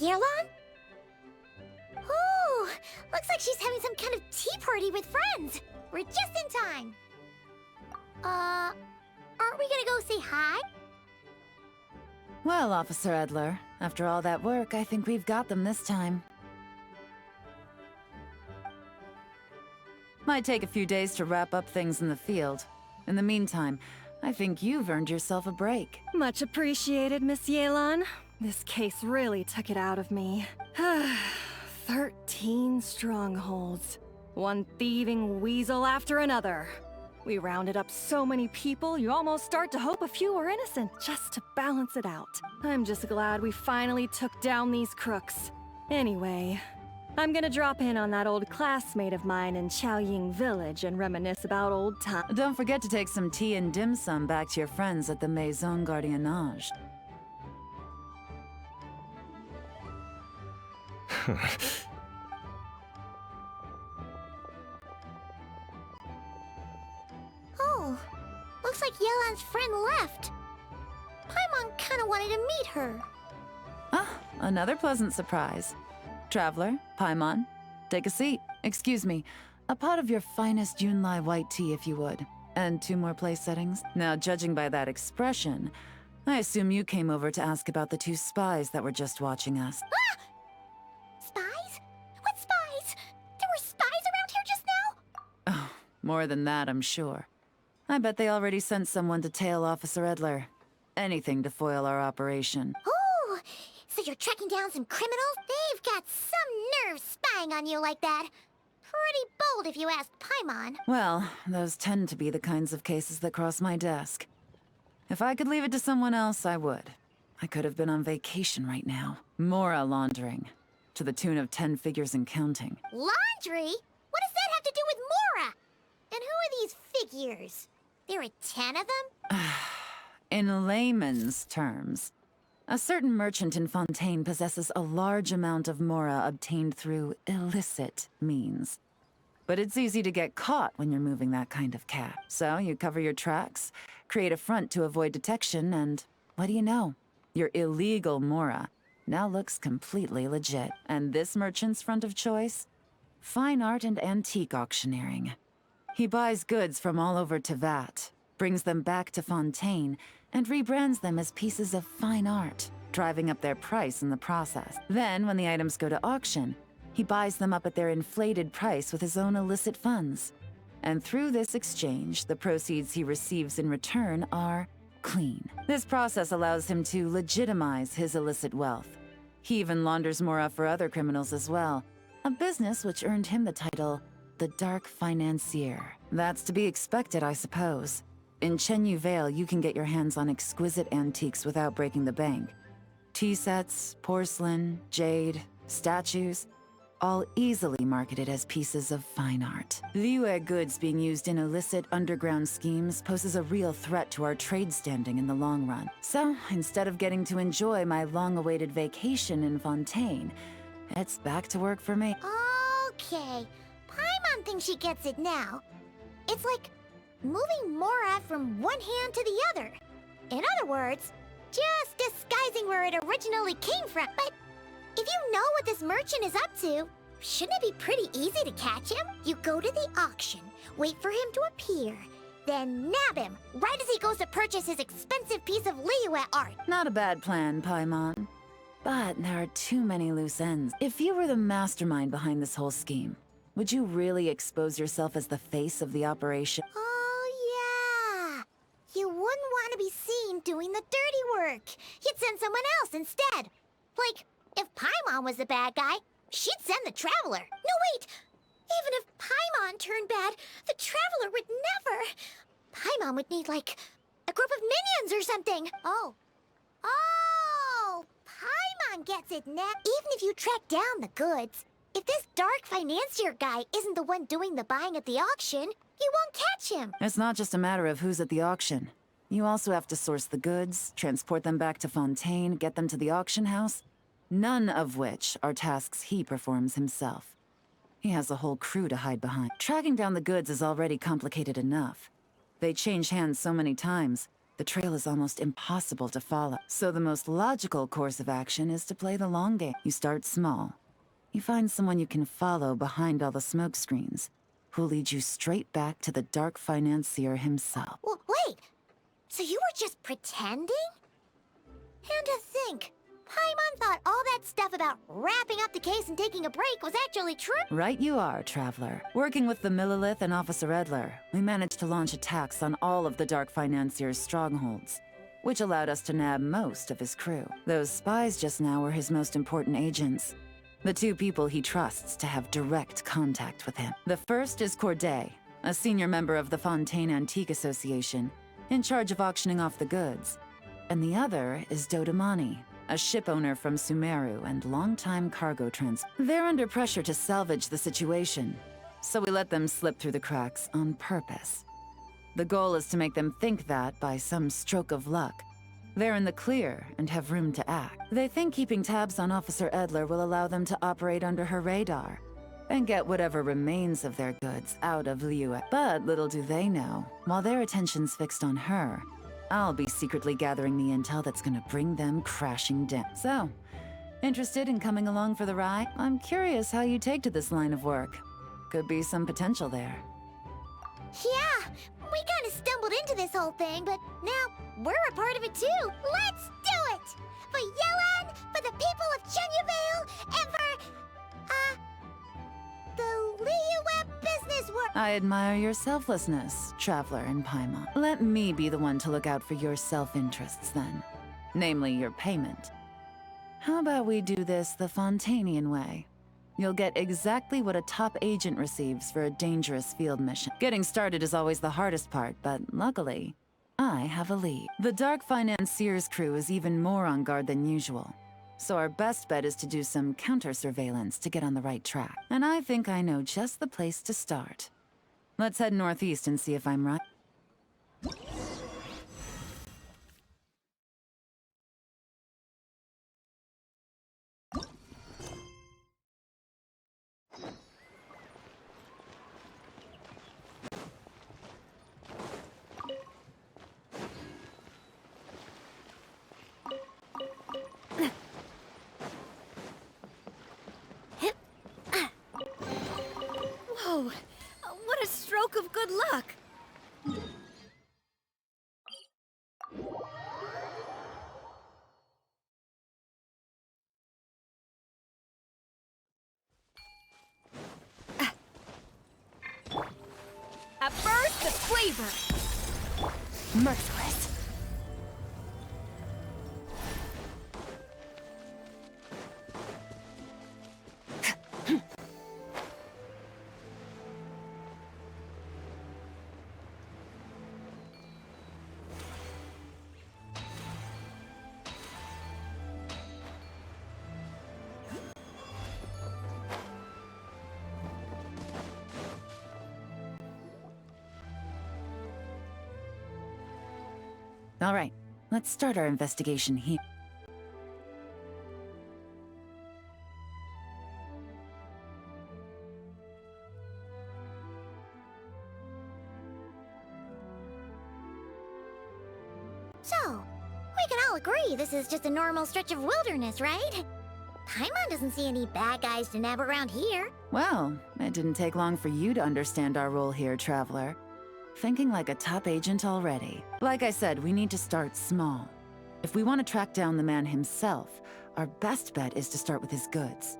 Yearlon? Ooh, looks like she's having some kind of tea party with friends. We're just in time. Aren't we gonna go say hi? Well, Officer Edler, after all that work, I think we've got them this time. Might take a few days to wrap up things in the field. In the meantime, I think you've earned yourself a break. Much appreciated, Miss Yelan. This case really took it out of me. 13 strongholds. One thieving weasel after another. We rounded up so many people, you almost start to hope a few were innocent, just to balance it out. I'm just glad we finally took down these crooks. Anyway, I'm gonna drop in on that old classmate of mine in Chaoying Village and reminisce about old times. Don't forget to take some tea and dim sum back to your friends at the Maison Gardiennage. Oh, looks like Yelan's friend left. Paimon kinda wanted to meet her. Ah, another pleasant surprise. Traveler, Paimon, take a seat. Excuse me, a pot of your finest Yunlai white tea if you would. And 2 more place settings. Now, judging by that expression, I assume you came over to ask about the 2 spies that were just watching us. Ah! Spies? What spies? There were spies around here just now? Oh, more than that, I'm sure. I bet they already sent someone to tail Officer Edler. Anything to foil our operation. Oh, so you're tracking down some criminals? They've got some nerve spying on you like that. Pretty bold if you ask Paimon. Well, those tend to be the kinds of cases that cross my desk. If I could leave it to someone else, I would. I could have been on vacation right now. Mora laundering. To the tune of 10 figures and counting. Laundry? What does that have to do with Mora? And who are these figures? There are 10 of them? In layman's terms, a certain merchant in Fontaine possesses a large amount of Mora obtained through illicit means. But it's easy to get caught when you're moving that kind of cash. So you cover your tracks, create a front to avoid detection, and what do you know? Your illegal Mora now looks completely legit. And this merchant's front of choice? Fine art and antique auctioneering. He buys goods from all over Tevat, brings them back to Fontaine, and rebrands them as pieces of fine art, driving up their price in the process. Then, when the items go to auction, he buys them up at their inflated price with his own illicit funds. And through this exchange, the proceeds he receives in return are clean. This process allows him to legitimize his illicit wealth. He even launders Mora for other criminals as well, a business which earned him the title the Dark Financier. That's to be expected, I suppose. In Chenyu Vale, you can get your hands on exquisite antiques without breaking the bank. Tea sets, porcelain, jade, statues, all easily marketed as pieces of fine art. Liyue goods being used in illicit underground schemes poses a real threat to our trade standing in the long run. So, instead of getting to enjoy my long-awaited vacation in Fontaine, it's back to work for me. Okay, Paimon thinks she gets it now. It's like moving Mora from one hand to the other. In other words, just disguising where it originally came from. But if you know what this merchant is up to, shouldn't it be pretty easy to catch him? You go to the auction, wait for him to appear, then nab him right as he goes to purchase his expensive piece of Liyue art. Not a bad plan, Paimon. But there are too many loose ends. If you were the mastermind behind this whole scheme, would you really expose yourself as the face of the operation? Oh, yeah. You wouldn't want to be seen doing the dirty work. You'd send someone else instead. Like, if Paimon was the bad guy, she'd send the Traveler. No, wait! Even if Paimon turned bad, the Traveler would never. Paimon would need, like, a group of minions or something. Oh, Paimon gets it now. Even if you track down the goods, if this Dark Financier guy isn't the one doing the buying at the auction, you won't catch him. It's not just a matter of who's at the auction. You also have to source the goods, transport them back to Fontaine, get them to the auction house, none of which are tasks he performs himself. He has a whole crew to hide behind. Tracking down the goods is already complicated enough. They change hands so many times, the trail is almost impossible to follow. So the most logical course of action is to play the long game. You start small. You find someone you can follow behind all the smoke screens, who'll lead you straight back to the dark financier himself. Well, wait! So you were just pretending? And to think, Paimon thought all that stuff about wrapping up the case and taking a break was actually true? Right you are, Traveler. Working with the Millilith and Officer Edler, we managed to launch attacks on all of the Dark Financier's strongholds, which allowed us to nab most of his crew. Those spies just now were his most important agents, the two people he trusts to have direct contact with him. The first is Corday, a senior member of the Fontaine Antique Association, in charge of auctioning off the goods. And the other is Dodamani, a ship owner from Sumeru and longtime cargo transport. They're under pressure to salvage the situation, so we let them slip through the cracks on purpose. The goal is to make them think that, by some stroke of luck, they're in the clear and have room to act. They think keeping tabs on Officer Edler will allow them to operate under her radar and get whatever remains of their goods out of Liyue. But little do they know, while their attention's fixed on her, I'll be secretly gathering the intel that's gonna bring them crashing down. So, interested in coming along for the ride? I'm curious how you take to this line of work. Could be some potential there. Yeah, we kind of stumbled into this whole thing, but now we're a part of it too. Let's do it! For Yelan, for the people of Chenyavale, and for, the Liyue business world. I admire your selflessness, Traveler and Paimon. Let me be the one to look out for your self-interests then. Namely, your payment. How about we do this the Fontainian way? You'll get exactly what a top agent receives for a dangerous field mission. Getting started is always the hardest part, but luckily, I have a lead. The Dark Financier's crew is even more on guard than usual, so our best bet is to do some counter-surveillance to get on the right track. And I think I know just the place to start. Let's head northeast and see if I'm right. Whoa! What a stroke of good luck! A burst of flavor! Merciless. All right, let's start our investigation here. So, we can all agree this is just a normal stretch of wilderness, right? Paimon doesn't see any bad guys to nab around here. Well, it didn't take long for you to understand our role here, Traveler. Thinking like a top agent already. Like I said, we need to start small. If we want to track down the man himself, our best bet is to start with his goods.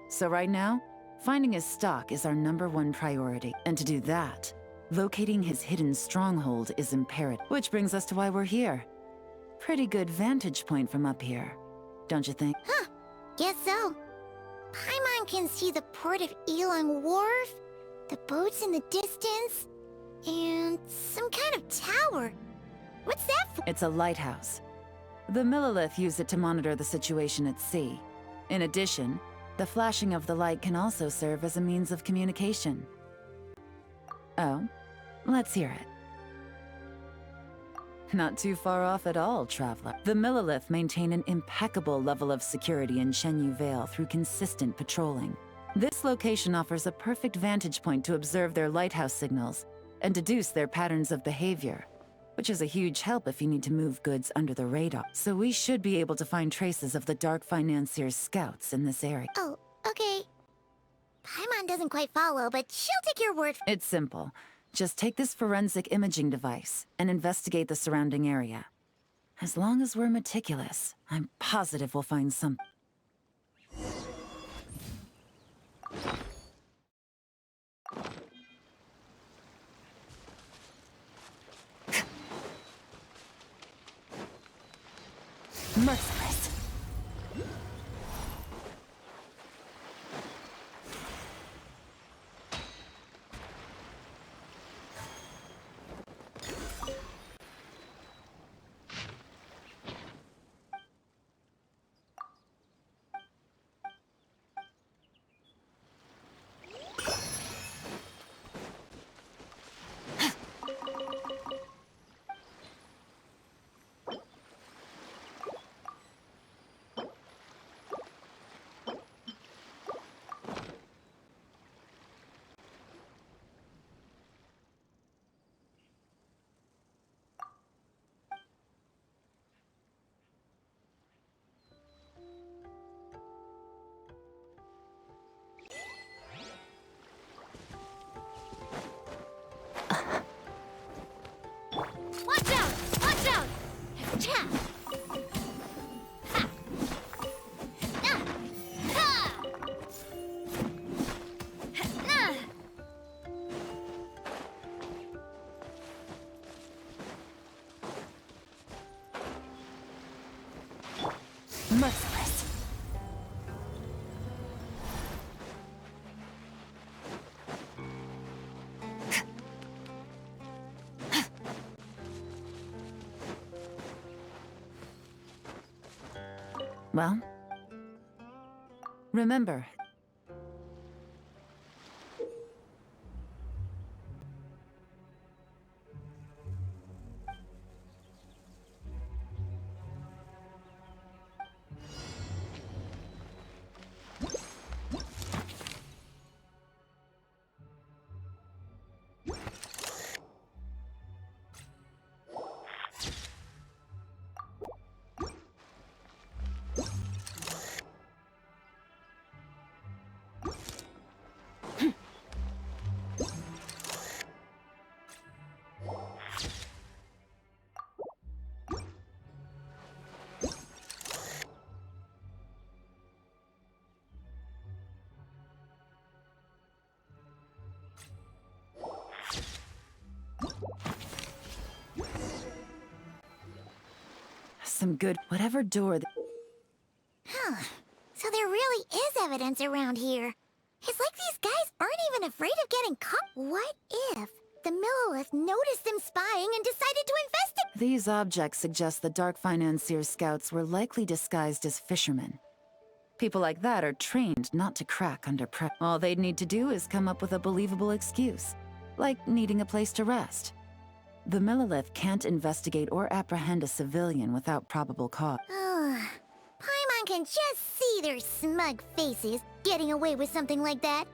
So right now, finding his stock is our #1 priority. And to do that, locating his hidden stronghold is imperative. Which brings us to why we're here. Pretty good vantage point from up here, don't you think? Huh, guess so. Paimon can see the port of Elang Wharf, the boats in the distance, and some kind of tower. What's that for? It's a lighthouse. The Millilith use it to monitor the situation at sea. In addition, the flashing of the light can also serve as a means of communication. Oh, let's hear it. Not too far off at all, Traveler. The Millilith maintain an impeccable level of security in Shenyu Vale through consistent patrolling. This location offers a perfect vantage point to observe their lighthouse signals and deduce their patterns of behavior. which is a huge help if you need to move goods under the radar. So we should be able to find traces of the Dark Financier's scouts in this area. Oh, okay. Paimon doesn't quite follow, but she'll take your word for It's simple. Just take this forensic imaging device and investigate the surrounding area. As long as we're meticulous, I'm positive we'll find something. Merciless. Watch out! Watch out! Cha! Ha! Ah! Ha! Ah! Merciless. Well, remember, some good whatever door. Huh. So there really is evidence around here. It's like these guys aren't even afraid of getting caught. What if the Millilith noticed them spying and decided to investigate? These objects suggest the Dark Financier's scouts were likely disguised as fishermen. People like that are trained not to crack under pressure. All they'd need to do is come up with a believable excuse, like needing a place to rest. The Millilith can't investigate or apprehend a civilian without probable cause. Paimon can just see their smug faces getting away with something like that.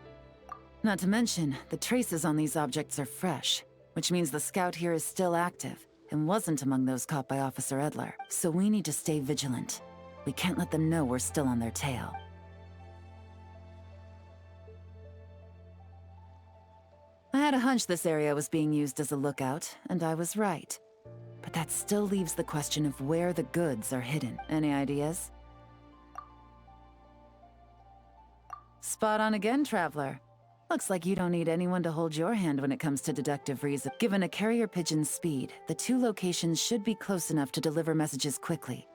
Not to mention, the traces on these objects are fresh, which means the scout here is still active and wasn't among those caught by Officer Edler. So we need to stay vigilant. We can't let them know we're still on their tail. I had a hunch this area was being used as a lookout, and I was right. But that still leaves the question of where the goods are hidden. Any ideas? Spot on again, Traveler. Looks like you don't need anyone to hold your hand when it comes to deductive reason. Given a carrier pigeon's speed, the two locations should be close enough to deliver messages quickly.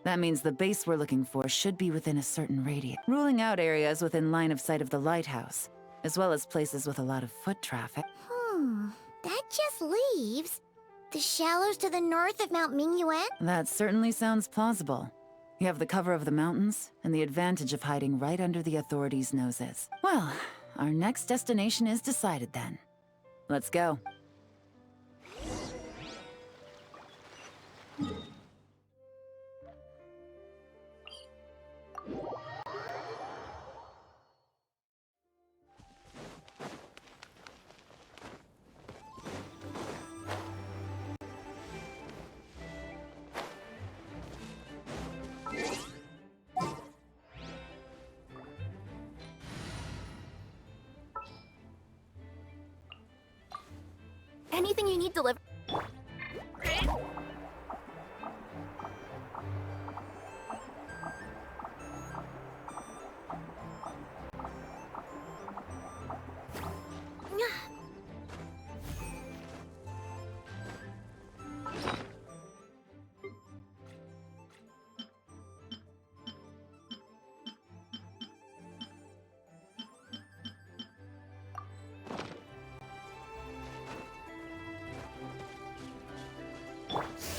That means the base we're looking for should be within a certain radius, ruling out areas within line of sight of the lighthouse, as well as places with a lot of foot traffic. That just leaves the shallows to the north of Mount Mingyuan? That certainly sounds plausible. You have the cover of the mountains, and the advantage of hiding right under the authorities' noses. Well, our next destination is decided then. Let's go. Anything you need delivered?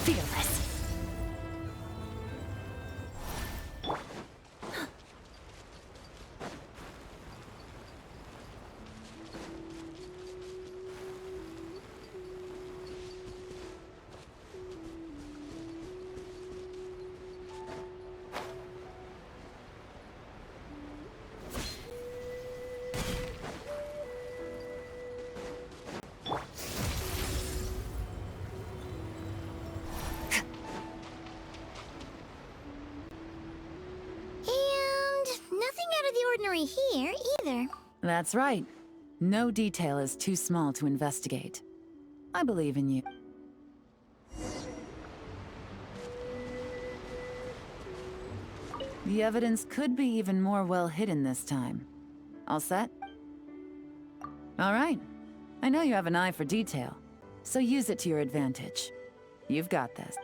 Fearless. Ordinary here, either. That's right. No detail is too small to investigate. I believe in you. The evidence could be even more well hidden this time. All set? All right. I know you have an eye for detail, so use it to your advantage. You've got this.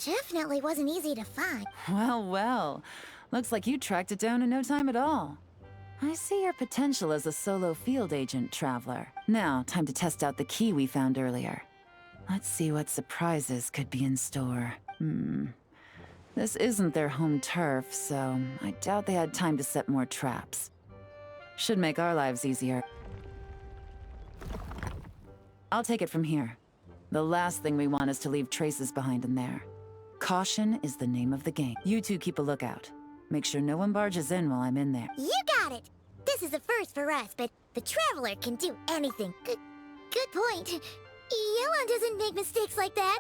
Definitely wasn't easy to find. Well, well. Looks like you tracked it down in no time at all. I see your potential as a solo field agent, Traveler. Now, time to test out the key we found earlier. Let's see what surprises could be in store. This isn't their home turf, so I doubt they had time to set more traps. Should make our lives easier. I'll take it from here. The last thing we want is to leave traces behind in there. Caution is the name of the game. You two keep a lookout. Make sure no one barges in while I'm in there. You got it! This is a first for us, but the Traveler can do anything. Good point. Yelan doesn't make mistakes like that.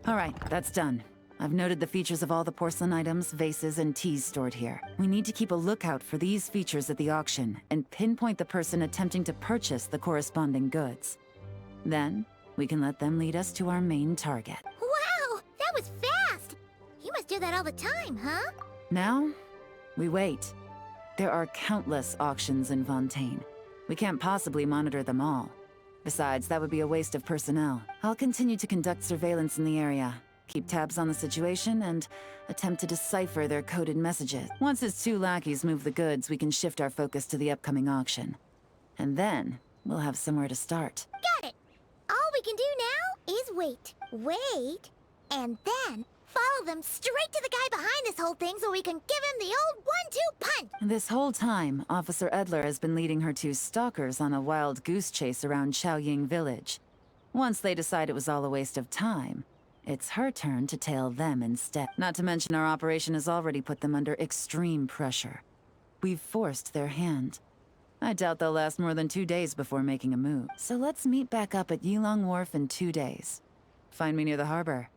All right, that's done. I've noted the features of all the porcelain items, vases, and teas stored here. We need to keep a lookout for these features at the auction and pinpoint the person attempting to purchase the corresponding goods. Then, we can let them lead us to our main target. Wow, that was fast! You must do that all the time, huh? Now, we wait. There are countless auctions in Fontaine. We can't possibly monitor them all. Besides, that would be a waste of personnel. I'll continue to conduct surveillance in the area, keep tabs on the situation, and attempt to decipher their coded messages. Once his two lackeys move the goods, we can shift our focus to the upcoming auction. And then, we'll have somewhere to start. Got it! All we can do now is wait. Wait, and then follow them straight to the guy behind this whole thing so we can give him the old 1-2 punch! This whole time, Officer Edler has been leading her two stalkers on a wild goose chase around Chaoying Village. Once they decide it was all a waste of time, it's her turn to tail them instead. Not to mention our operation has already put them under extreme pressure. We've forced their hand. I doubt they'll last more than 2 days before making a move. So let's meet back up at Yilong Wharf in 2 days. Find me near the harbor.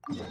Yeah.